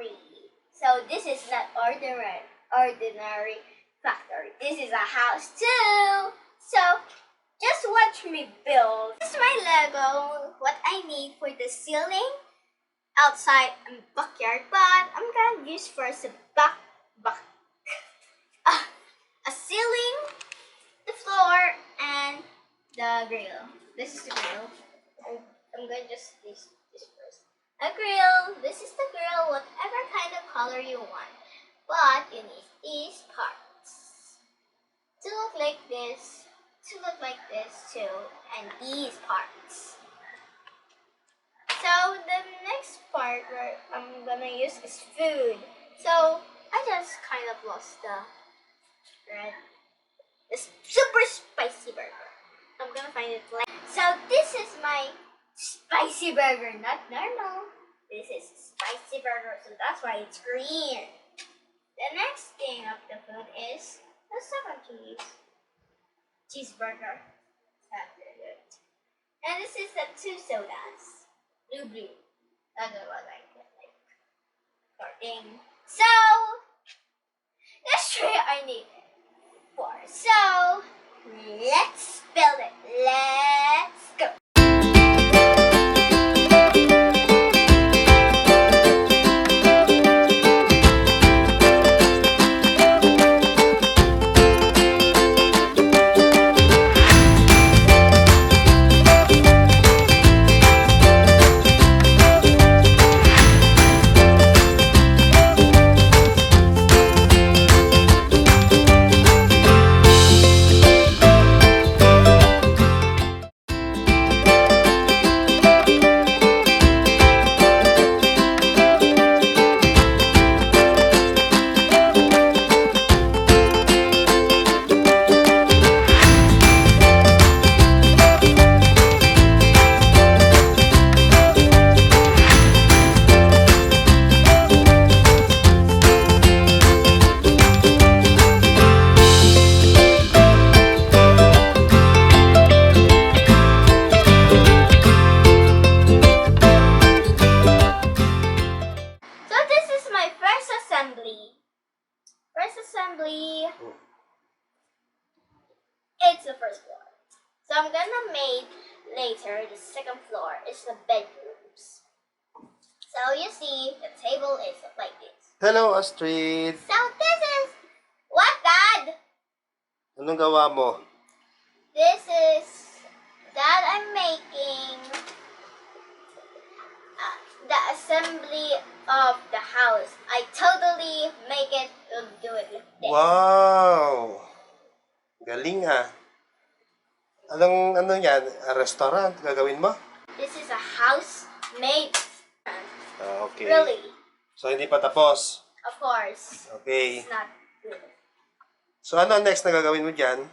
factory. So this is not ordinary factory. This is a house too. So just watch me build. This is my Lego. What I need for the ceiling, outside and backyard, but I'm gonna use first a a ceiling, the floor, and the grill. This is the grill. I'm gonna just use this first. A grill. This is the grill. Whatever kind of color you want, but you need these parts to look like this, to look like this too, and these parts. So the next part where I'm gonna use is food. So I just kind of lost the super spicy burger. I'm gonna find it later. So this is my spicy burger, not normal. This is spicy burger, so that's why it's green. The next thing of the food is the second cheeseburger. And this is the 2 sodas. Blue. That's what I get like. Sorting. So let's try I need 4. So let's build it. Let's go. It's the first floor. So I'm gonna make later the second floor is the bedrooms. So you see the table is like this. Hello, Astrid. So this is what, Dad? Anong gawa mo? This is Dad. I'm making the assembly of the house. I totally make it do it like this. Wow! Galing ah. Ano yan? A restaurant gagawin mo? This is a house made. Okay. Really? So hindi pa tapos? Of course. Okay. It's not good. So ano next na gagawin mo dyan?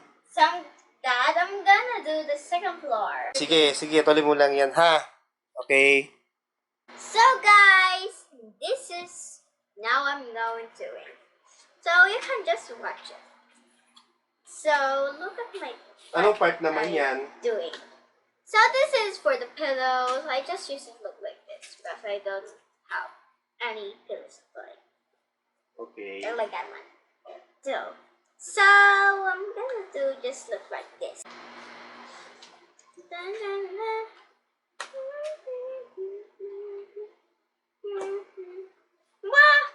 Dad, I'm gonna do the second floor. Sige, tuloy mo lang yan ha. Okay. So guys, this is now I'm going to it. So you can just watch it. So look at my Anong part naman yan? Doing. So this is for the pillows. I just use it look like this because I don't have any pillows like. Okay. I like that one. So I'm gonna do just look like this.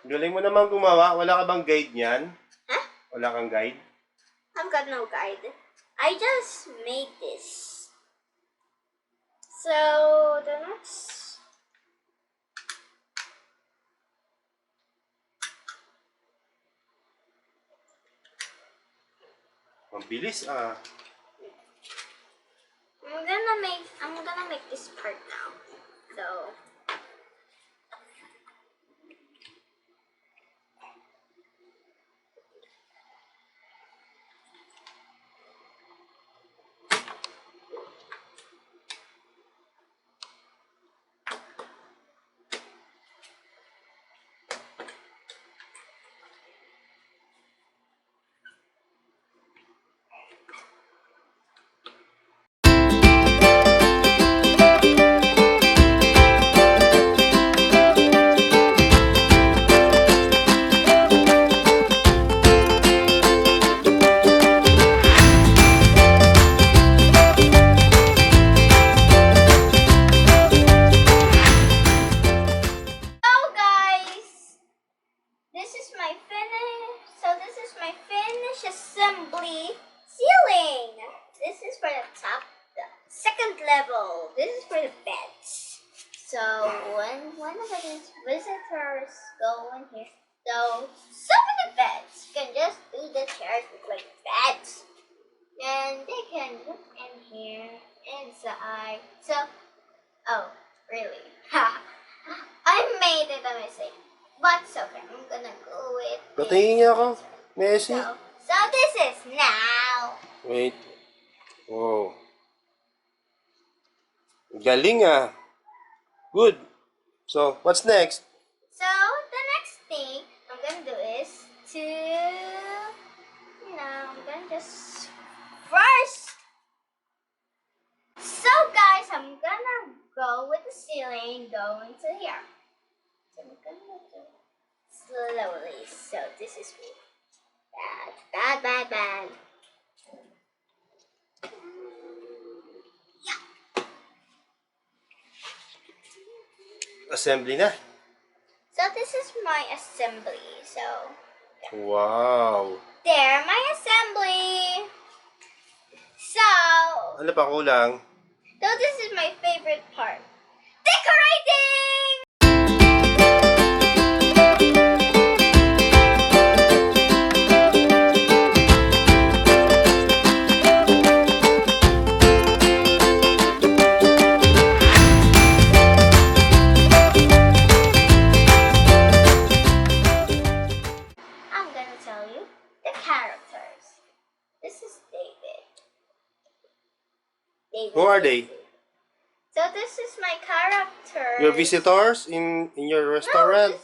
Galing mo naman gumawa. Wala ka bang guide niyan? Huh? Wala kang guide? I've got no guide. I just made this. So the next. Mabilis ah. I'm gonna make this part now. So nobody's visitors go in here. So some of the beds can just do the chairs look like beds. And they can look in here, inside. So, oh, really? Ha! I made it a mistake. But it's okay. I'm gonna go with Patingin niya ako. Messi. So this is now. Wait. Wow. Galing ah. Good. So, what's next? So the next thing I'm gonna do is to, I'm gonna just first. So guys, I'm gonna go with the ceiling going to here. So I'm gonna do it slowly. So this is bad. Assembly na. So this is my assembly. So Wow. there, my assembly. So Ano pa kulang? this is my favorite part. Decorating! I'm gonna tell you the characters. This is David. Who are they? So this is my character. Your visitors in your restaurant? No,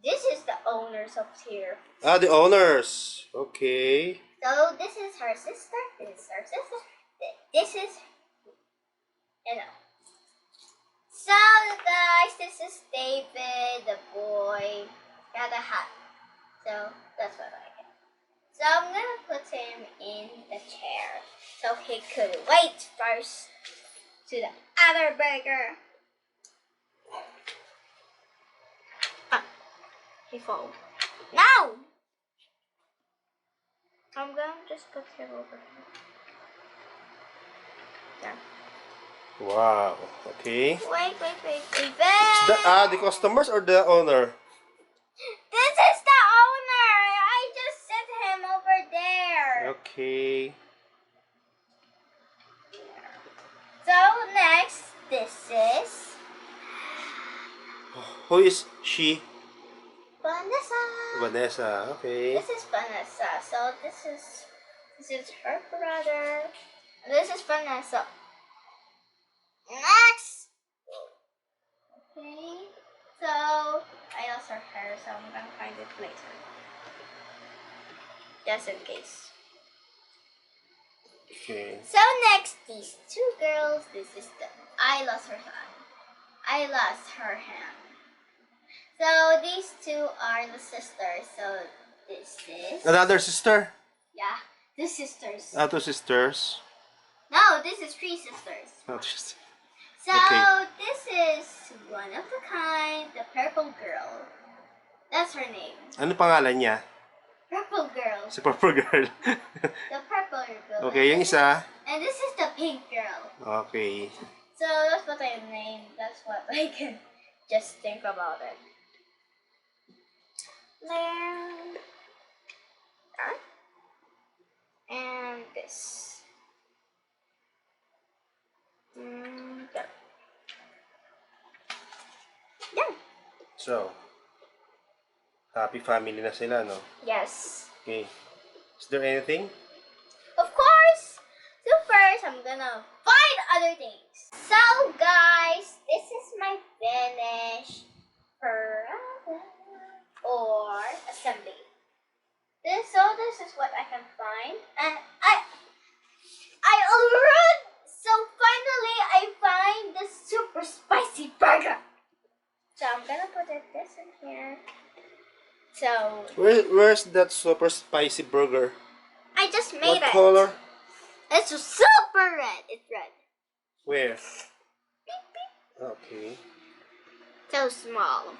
this is the owners of here. Ah, the owners. Okay. So this is her sister. This is her sister. This is, So guys, this is David, the boy, got a hat. So that's what I get. So I'm gonna put him in the chair so he could wait first to the other burger. He fall. No! I'm gonna just put him over here. There. Wow. Okay. Wait. The customers or the owner? This is the owner! I just set him over there. Okay. So next, this is Who is she? Vanessa. Vanessa. Okay. This is Vanessa. So this is her brother. This is Vanessa. Next. Okay. So I lost her hair, so I'm gonna find it later. Just in case. Okay. So next, these two girls. This is I lost her hand. I lost her hand. So these two are the sisters. So this is Another sister? the sisters. Two sisters. No, this is three sisters. Not just. So Okay. this is one of the kind, the purple girl. That's her name. Ano pangalan niya? Purple girl. Si Purple Girl. The purple girl. Okay, yung isa. And this is the pink girl. Okay. So that's what I named. That's what I can just think about it. There. That. And this. There. Yeah. So, happy family na sila, no? Yes. Okay. Is there anything? Of course. So first, I'm gonna find other things. So guys, this is my finished product or assembly. This is what I can find, and I already. So finally, I find the super spicy burger. So I'm gonna put this in here. So Where's that super spicy burger? I just made What it. color? It's super red. It's red. Where? Beep, beep. Okay. So small.